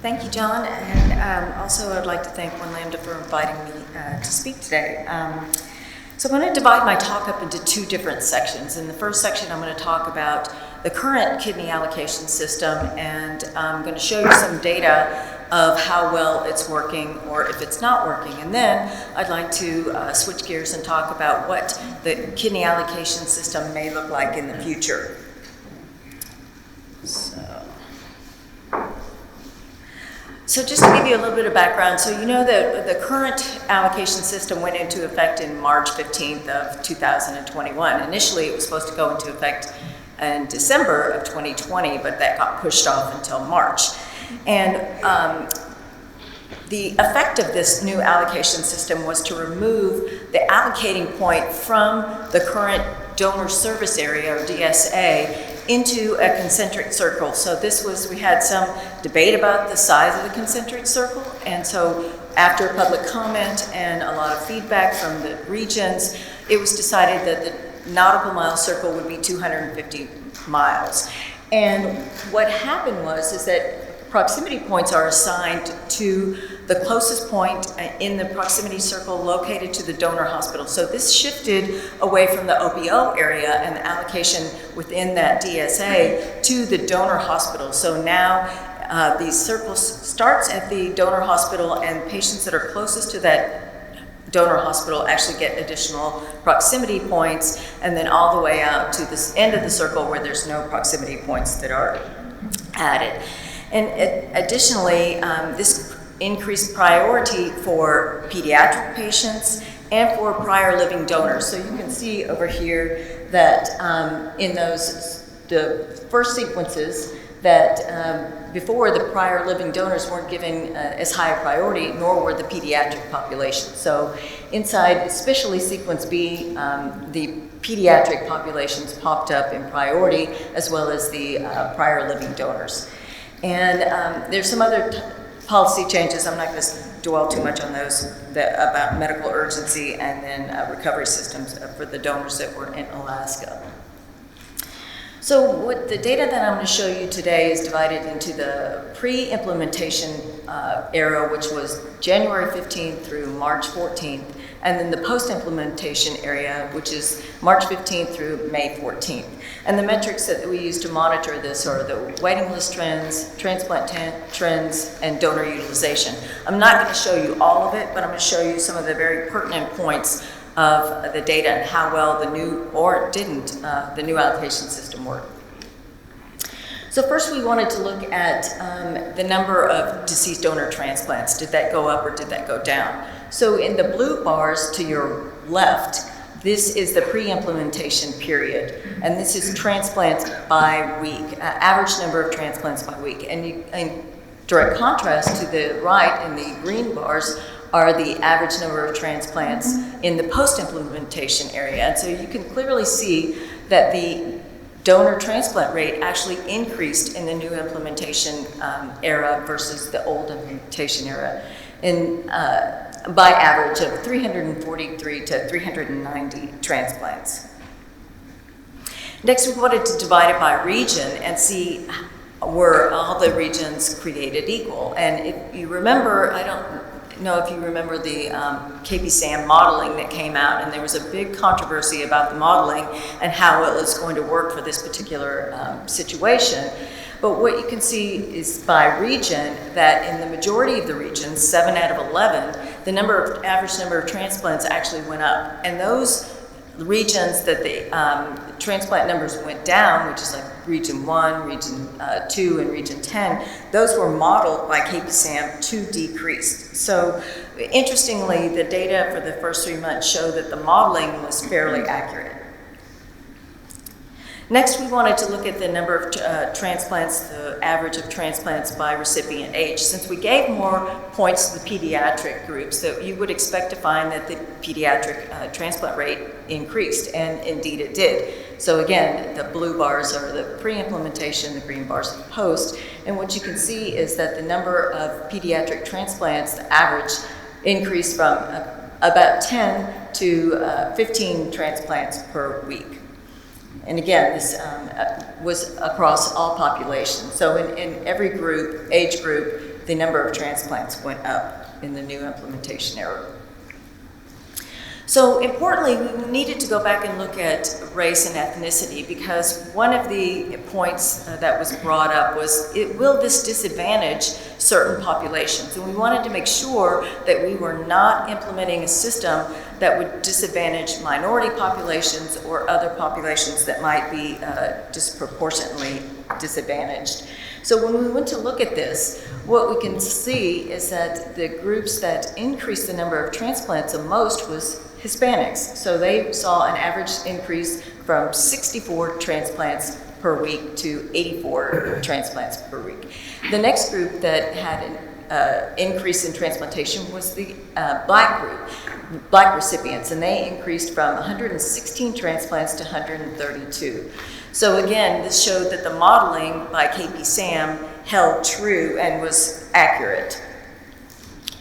Thank you, John, and also I'd like to thank One Lambda for inviting me to speak today. So I'm going to divide my talk up into two different sections. In the first section, I'm going to talk about the current kidney allocation system, and I'm going to show you some data of how well it's working or if it's not working. And then I'd like to switch gears and talk about what the kidney allocation system may look like in the future. So just to give you a little bit of background, so you know that the current allocation system went into effect in March 15th of 2021. Initially, it was supposed to go into effect in December of 2020, but that got pushed off until March. And the effect of this new allocation system was to remove the allocating point from the current donor service area, or DSA, into a concentric circle. So we had some debate about the size of the concentric circle, and so after public comment and a lot of feedback from the regions, it was decided that the nautical mile circle would be 250 miles. And what happened is that proximity points are assigned to the closest point in the proximity circle located to the donor hospital. So this shifted away from the OPO area and the allocation within that DSA to the donor hospital. So now these circles starts at the donor hospital, and patients that are closest to that donor hospital actually get additional proximity points, and then all the way out to this end of the circle where there's no proximity points that are added. And additionally, this increased priority for pediatric patients and for prior living donors. So you can see over here that in the first sequences that before, the prior living donors weren't given as high a priority, nor were the pediatric population. So inside, especially sequence B, the pediatric populations popped up in priority, as well as the prior living donors. And there's some other policy changes. I'm not going to dwell too much on those about medical urgency and then recovery systems for the donors that were in Alaska. So what the data that I'm going to show you today is divided into the pre-implementation era, which was January 15th through March 14th, and then the post-implementation area, which is March 15th through May 14th. And the metrics that we use to monitor this are the waiting list trends, transplant trends, and donor utilization. I'm not going to show you all of it, but I'm going to show you some of the very pertinent points of the data and how well the new allocation system worked. So first we wanted to look at the number of deceased donor transplants. Did that go up or did that go down? So in the blue bars to your left, this is the pre-implementation period, and this is transplants by week, average number of transplants by week. And in direct contrast to the right, in the green bars, are the average number of transplants in the post-implementation area. And so you can clearly see that the donor transplant rate actually increased in the new implementation era versus the old implementation era, by average of 343 to 390 transplants. Next, we wanted to divide it by region and see were all the regions created equal. And if you remember, I don't know if you remember the KPSAM modeling that came out, and there was a big controversy about the modeling and how it was going to work for this particular situation. But what you can see is by region that in the majority of the regions, 7 out of 11, the average number of transplants actually went up. And those regions that the transplant numbers went down, which is like region 1, region 2, and region 10, those were modeled by KPSAM to decrease. So interestingly, the data for the first 3 months show that the modeling was fairly accurate. Next, we wanted to look at the number of transplants, the average of transplants by recipient age. Since we gave more points to the pediatric groups, that you would expect to find that the pediatric transplant rate increased, and indeed it did. So again, the blue bars are the pre-implementation, the green bars are the post, and what you can see is that the number of pediatric transplants, the average, increased from about 10 to 15 transplants per week. And again, this was across all populations. So in every group, age group, the number of transplants went up in the new implementation era. So importantly, we needed to go back and look at race and ethnicity, because one of the points that was brought up was, will this disadvantage certain populations? And we wanted to make sure that we were not implementing a system that would disadvantage minority populations or other populations that might be disproportionately disadvantaged. So when we went to look at this, what we can see is that the groups that increased the number of transplants the most was Hispanics. So they saw an average increase from 64 transplants per week to 84 transplants per week. The next group that had an increase in transplantation was the Black group, Black recipients, and they increased from 116 transplants to 132. So again, this showed that the modeling by KPSAM held true and was accurate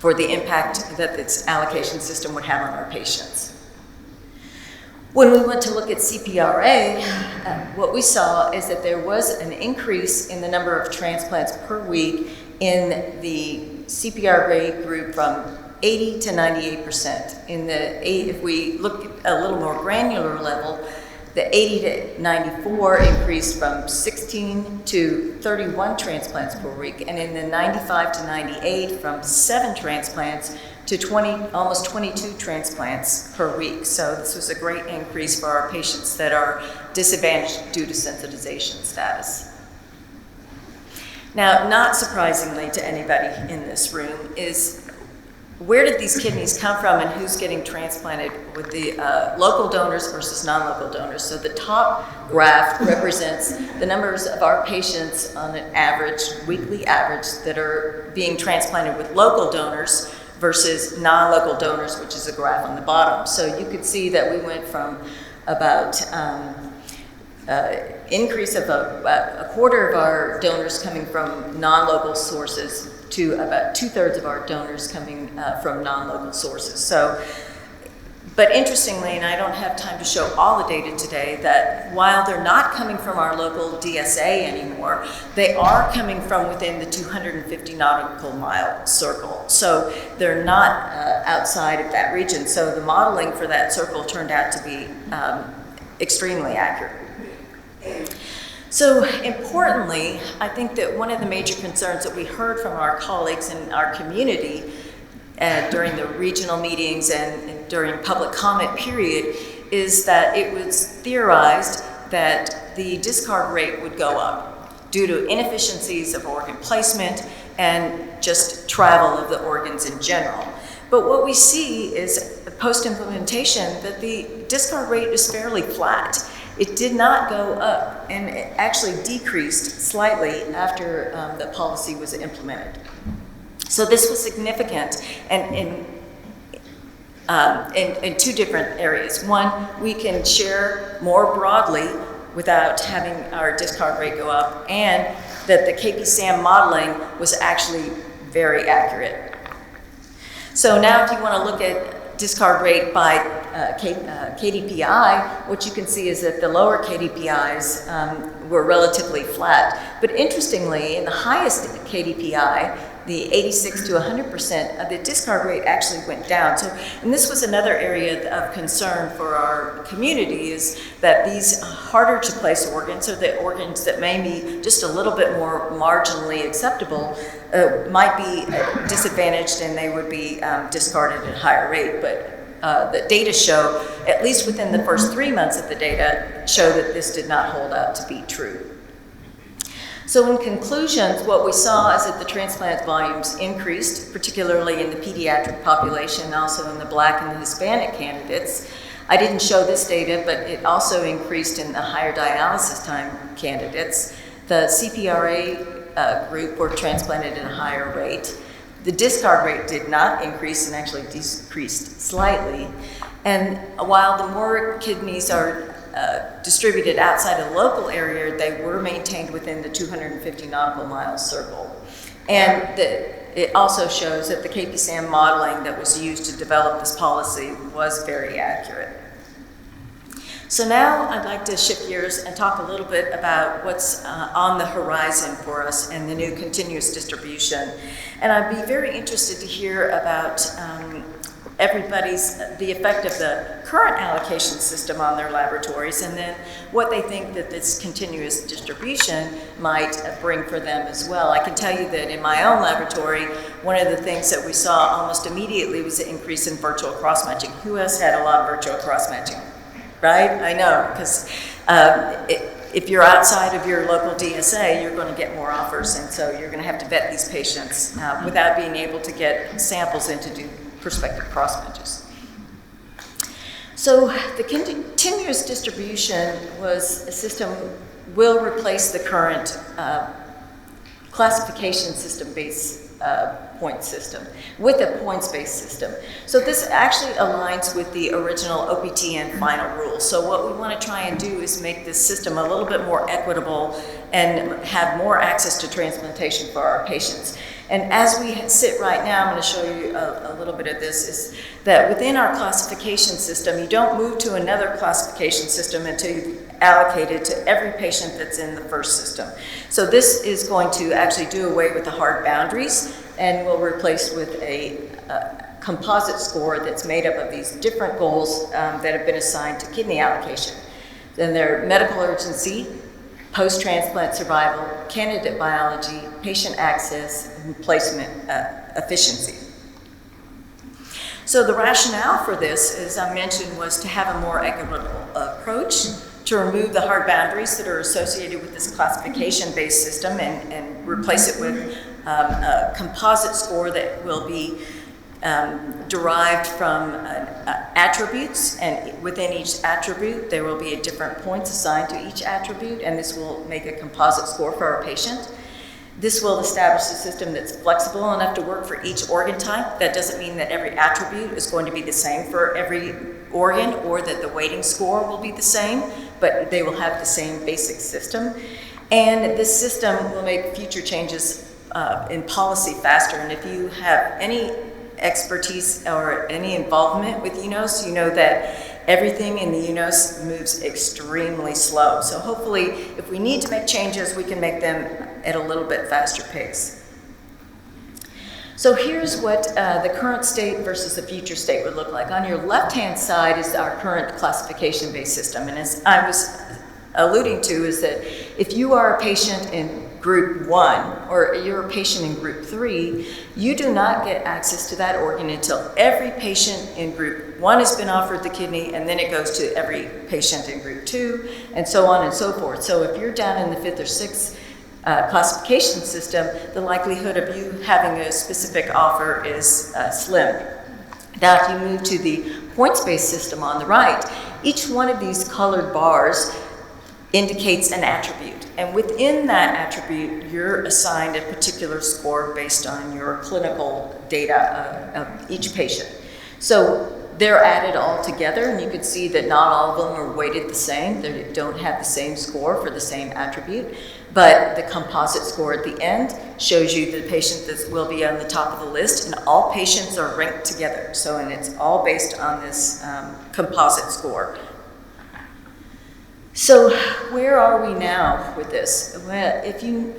for the impact that this allocation system would have on our patients. When we went to look at CPR Rate, what we saw is that there was an increase in the number of transplants per week in the CPR Rate group from 80 to 98%. If we look at a little more granular level, the 80 to 94 increased from 16 to 31 transplants per week, and in the 95 to 98 from 7 transplants to almost 22 transplants per week. So this was a great increase for our patients that are disadvantaged due to sensitization status. Now, not surprisingly to anybody in this room is, where did these kidneys come from and who's getting transplanted with the local donors versus non-local donors? So the top graph represents the numbers of our patients on an average, weekly average, that are being transplanted with local donors versus non-local donors, which is a graph on the bottom. So you could see that we went from about increase of a quarter of our donors coming from non-local sources to about 2/3 of our donors coming from non-local sources. So, but interestingly, and I don't have time to show all the data today, that while they're not coming from our local DSA anymore, they are coming from within the 250 nautical mile circle. So they're not outside of that region. So the modeling for that circle turned out to be extremely accurate. So importantly, I think that one of the major concerns that we heard from our colleagues in our community during the regional meetings and during public comment period is that it was theorized that the discard rate would go up due to inefficiencies of organ placement and just travel of the organs in general. But what we see is post-implementation that the discard rate is fairly flat. It did not go up, and it actually decreased slightly after the policy was implemented. So this was significant and in two different areas. One, we can share more broadly without having our discard rate go up, and that the KPSAM modeling was actually very accurate. So now if you want to look at discard rate by KDPI, what you can see is that the lower KDPIs were relatively flat. But interestingly, in the highest KDPI, the 86 to 100%, the discard rate actually went down. So, and this was another area of concern for our community, is that these harder to place organs, or the organs that may be just a little bit more marginally acceptable, might be disadvantaged, and they would be discarded at a higher rate. But the data show, at least within the first 3 months of the data, show that this did not hold out to be true. So in conclusions, what we saw is that the transplant volumes increased, particularly in the pediatric population, also in the Black and the Hispanic candidates. I didn't show this data, but it also increased in the higher dialysis time candidates. The CPRA group were transplanted at a higher rate. The discard rate did not increase and actually decreased slightly. And while the more kidneys are distributed outside of the local area, they were maintained within the 250 nautical mile circle. And it also shows that the KPSAM modeling that was used to develop this policy was very accurate. So now I'd like to shift gears and talk a little bit about what's on the horizon for us and the new continuous distribution. And I'd be very interested to hear about the effect of the current allocation system on their laboratories, and then what they think that this continuous distribution might bring for them as well. I can tell you that in my own laboratory, one of the things that we saw almost immediately was an increase in virtual cross-matching. Who else had a lot of virtual cross-matching? Right? I know, because if you're outside of your local DSA, you're going to get more offers, and so you're going to have to vet these patients without being able to get samples in to do prospective cross-matches. So the continuous distribution will replace the current classification system-based point system with a points-based system. So this actually aligns with the original OPTN final rule. So what we want to try and do is make this system a little bit more equitable and have more access to transplantation for our patients. And as we sit right now, I'm going to show you a little bit of this, is that within our classification system, you don't move to another classification system until you've allocated to every patient that's in the first system. So this is going to actually do away with the hard boundaries and will replace with a composite score that's made up of these different goals that have been assigned to kidney allocation. Then they're medical urgency, post-transplant survival, candidate biology, patient access, and placement efficiency. So the rationale for this, as I mentioned, was to have a more equitable approach, to remove the hard boundaries that are associated with this classification-based system and replace it with a composite score that will be derived from attributes, and within each attribute there will be a different points assigned to each attribute, and this will make a composite score for our patient. This will establish a system that's flexible enough to work for each organ type. That doesn't mean that every attribute is going to be the same for every organ or that the weighting score will be the same, but they will have the same basic system. And this system will make future changes in policy faster. And if you have any expertise or any involvement with UNOS, you know that everything in the UNOS moves extremely slow. So hopefully, if we need to make changes, we can make them at a little bit faster pace. So here's what the current state versus the future state would look like. On your left-hand side is our current classification-based system. And as I was alluding to, is that if you are a patient in group 1 or you're a patient in group 3, you do not get access to that organ until every patient in group 1 has been offered the kidney, and then it goes to every patient in group 2, and so on and so forth. So if you're down in the 5th or 6th classification system, the likelihood of you having a specific offer is slim. Now if you move to the points-based system on the right, each one of these colored bars indicates an attribute. And within that attribute, you're assigned a particular score based on your clinical data of each patient. So they're added all together, and you can see that not all of them are weighted the same. They don't have the same score for the same attribute, but the composite score at the end shows you the patient that will be on the top of the list, and all patients are ranked together. So, and it's all based on this composite score. So where are we now with this? Well, if you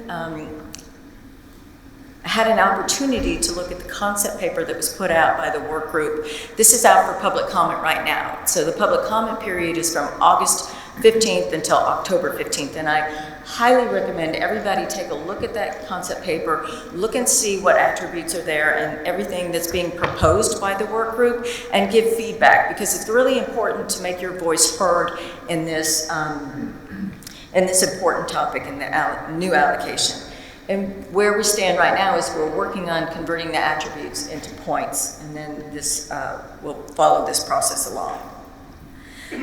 had an opportunity to look at the concept paper that was put out by the work group, this is out for public comment right now. So the public comment period is from August 15th until October 15th, and I highly recommend everybody take a look at that concept paper, look and see what attributes are there and everything that's being proposed by the work group, and give feedback, because it's really important to make your voice heard in this important topic in the new allocation. And where we stand right now is we're working on converting the attributes into points, and then this will follow this process along.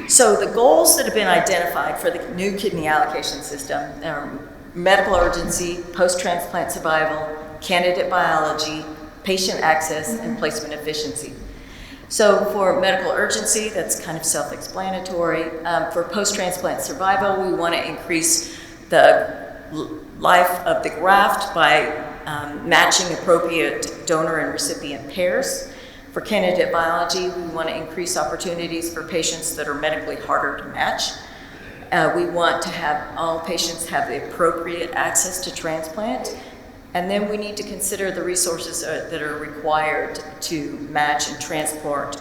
So the goals that have been identified for the new kidney allocation system are medical urgency, post-transplant survival, candidate biology, patient access, and placement efficiency. So for medical urgency, that's kind of self-explanatory. For post-transplant survival, we want to increase the life of the graft by matching appropriate donor and recipient pairs. For candidate biology, we want to increase opportunities for patients that are medically harder to match. We want to have all patients have the appropriate access to transplant. And then we need to consider the resources that are required to match and transport,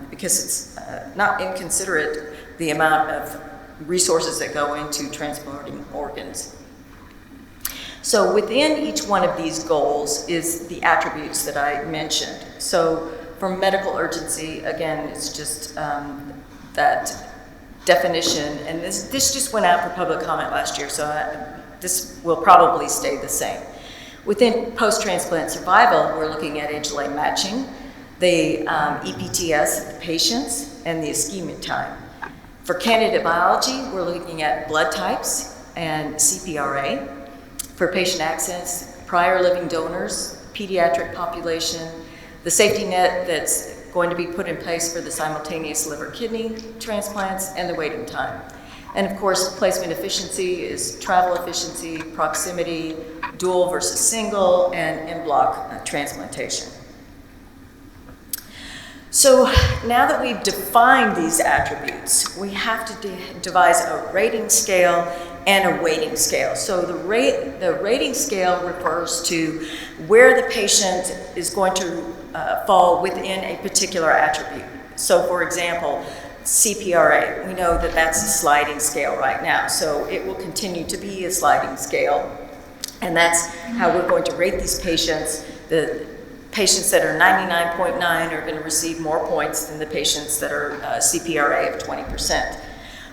because it's not inconsiderate the amount of resources that go into transporting organs. So within each one of these goals is the attributes that I mentioned. So for medical urgency, again, it's just that definition, and this just went out for public comment last year, so this will probably stay the same. Within post-transplant survival, we're looking at HLA matching, the EPTS of the patients, and the ischemic time. For candidate biology, we're looking at blood types and CPR Rate. For patient access, prior living donors, pediatric population, the safety net that's going to be put in place for the simultaneous liver-kidney transplants, and the waiting time. And of course, placement efficiency is travel efficiency, proximity, dual versus single, and en-bloc transplantation. So now that we've defined these attributes, we have to devise a rating scale and a weighting scale. So the rating scale refers to where the patient is going to fall within a particular attribute. So for example, CPR Rate, we know that that's a sliding scale right now, so it will continue to be a sliding scale. And that's how we're going to rate these patients. The patients that are 99.9 are going to receive more points than the patients that are CPRA of 20%.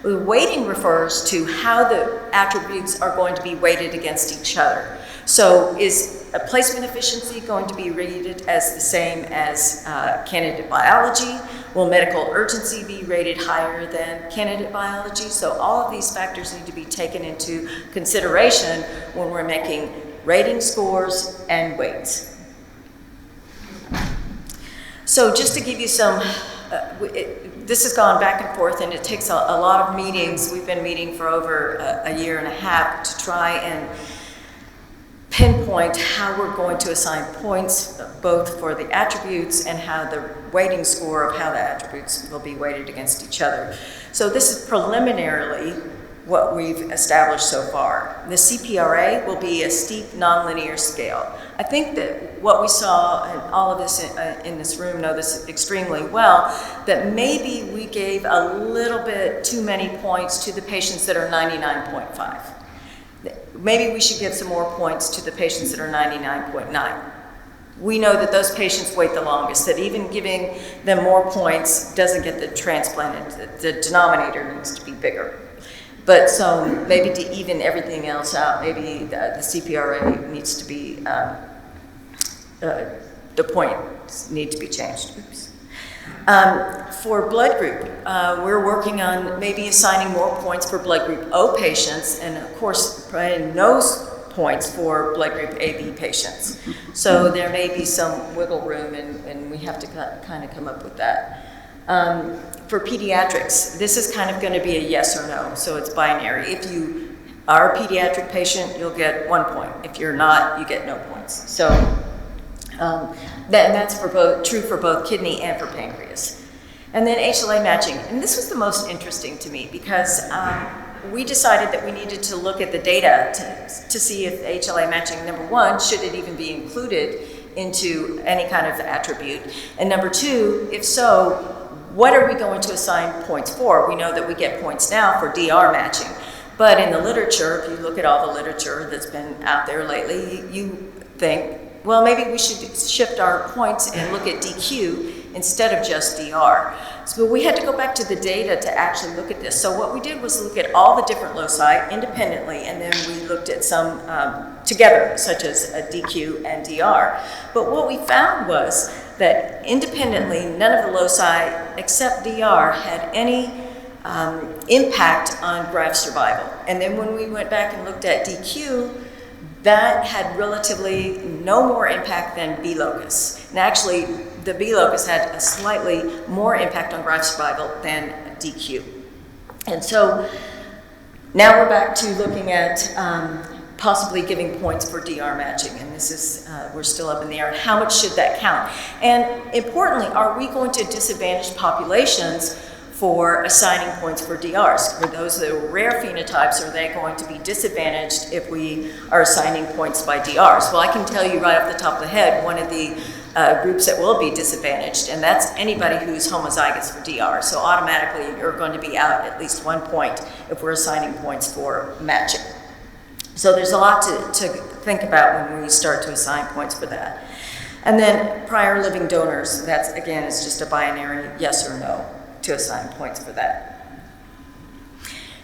The weighting refers to how the attributes are going to be weighted against each other. So is a placement efficiency going to be rated as the same as candidate biology? Will medical urgency be rated higher than candidate biology? So all of these factors need to be taken into consideration when we're making rating scores and weights. So just to give you some, this has gone back and forth, and it takes a lot of meetings. We've been meeting for over a year and a half to try and pinpoint how we're going to assign points, both for the attributes and how the weighting score of how the attributes will be weighted against each other. So this is preliminarily what we've established so far. The CPRA will be a steep nonlinear scale. I think that what we saw, and all of us in this room know this extremely well, that maybe we gave a little bit too many points to the patients that are 99.5. Maybe we should give some more points to the patients that are 99.9. We know that those patients wait the longest, that even giving them more points doesn't get the transplanted. The denominator needs to be bigger. But so maybe to even everything else out, maybe the CPRA needs to be, the points need to be changed. Oops. For blood group, we're working on maybe assigning more points for blood group O patients, and of course, providing no points for blood group AB patients. So there may be some wiggle room, and we have to kind of come up with that. For pediatrics, this is kind of going to be a yes or no, so it's binary. If you are a pediatric patient, you'll get 1 point. If you're not, you get no points. So that's true for both kidney and for pancreas. And then HLA matching, and this was the most interesting to me because we decided that we needed to look at the data to see if HLA matching, number one, should it even be included into any kind of attribute? And number two, if so, what are we going to assign points for? We know that we get points now for DR matching, but in the literature, if you look at all the literature that's been out there lately, you think, well, maybe we should shift our points and look at DQ instead of just DR. So we had to go back to the data to actually look at this. So what we did was look at all the different loci independently, and then we looked at some together, such as a DQ and DR. But what we found was that independently, none of the loci except DR had any impact on graft survival. And then when we went back and looked at DQ, that had relatively no more impact than B locus. And actually, the B locus had a slightly more impact on graft survival than DQ. And so now we're back to looking at possibly giving points for DR matching, and this is, we're still up in the air. How much should that count? And importantly, are we going to disadvantage populations for assigning points for DRs? For those that are rare phenotypes, are they going to be disadvantaged if we are assigning points by DRs? Well, I can tell you right off the top of the head, one of the groups that will be disadvantaged, and that's anybody who's homozygous for DR. So automatically, you're going to be out at least 1 point if we're assigning points for matching. So there's a lot to think about when we start to assign points for that. And then prior living donors, that's again, it's just a binary yes or no to assign points for that.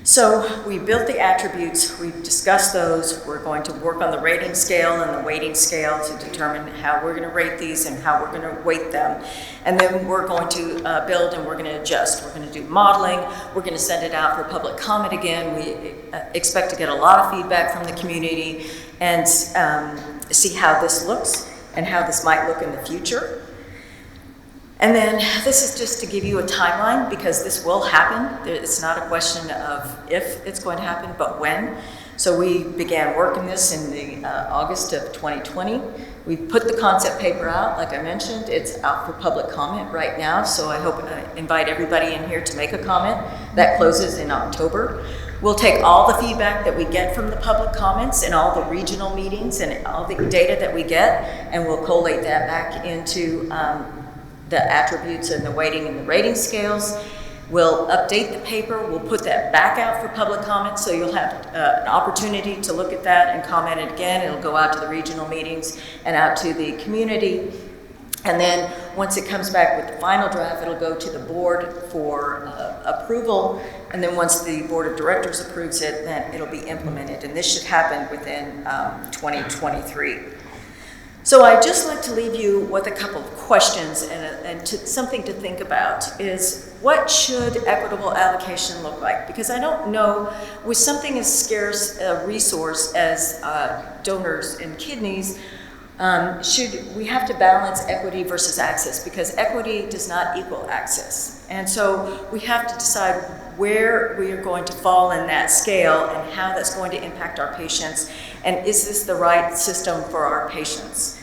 So we built the attributes, we've discussed those, we're going to work on the rating scale and the weighting scale to determine how we're going to rate these and how we're going to weight them. And then we're going to build and we're going to adjust. We're going to do modeling, we're going to send it out for public comment again. We expect to get a lot of feedback from the community and see how this looks and how this might look in the future. And then this is just to give you a timeline, because this will happen. It's not a question of if it's going to happen, but when. So we began working this in the August of 2020. We put the concept paper out, like I mentioned. It's out for public comment right now, so I hope I invite everybody in here to make a comment. That closes in October. We'll take all the feedback that we get from the public comments and all the regional meetings and all the data that we get, and we'll collate that back into the attributes and the weighting and the rating scales. We'll update the paper, we'll put that back out for public comment, so you'll have an opportunity to look at that and comment it again. It'll go out to the regional meetings and out to the community. And then once it comes back with the final draft, it'll go to the board for approval. And then once the board of directors approves it, then it'll be implemented. And this should happen within 2023. So I'd just like to leave you with a couple of questions and something to think about is, what should equitable allocation look like? Because I don't know, with something as scarce a resource as donors and kidneys, we have to balance equity versus access, because equity does not equal access. And so we have to decide where we are going to fall in that scale and how that's going to impact our patients, and is this the right system for our patients?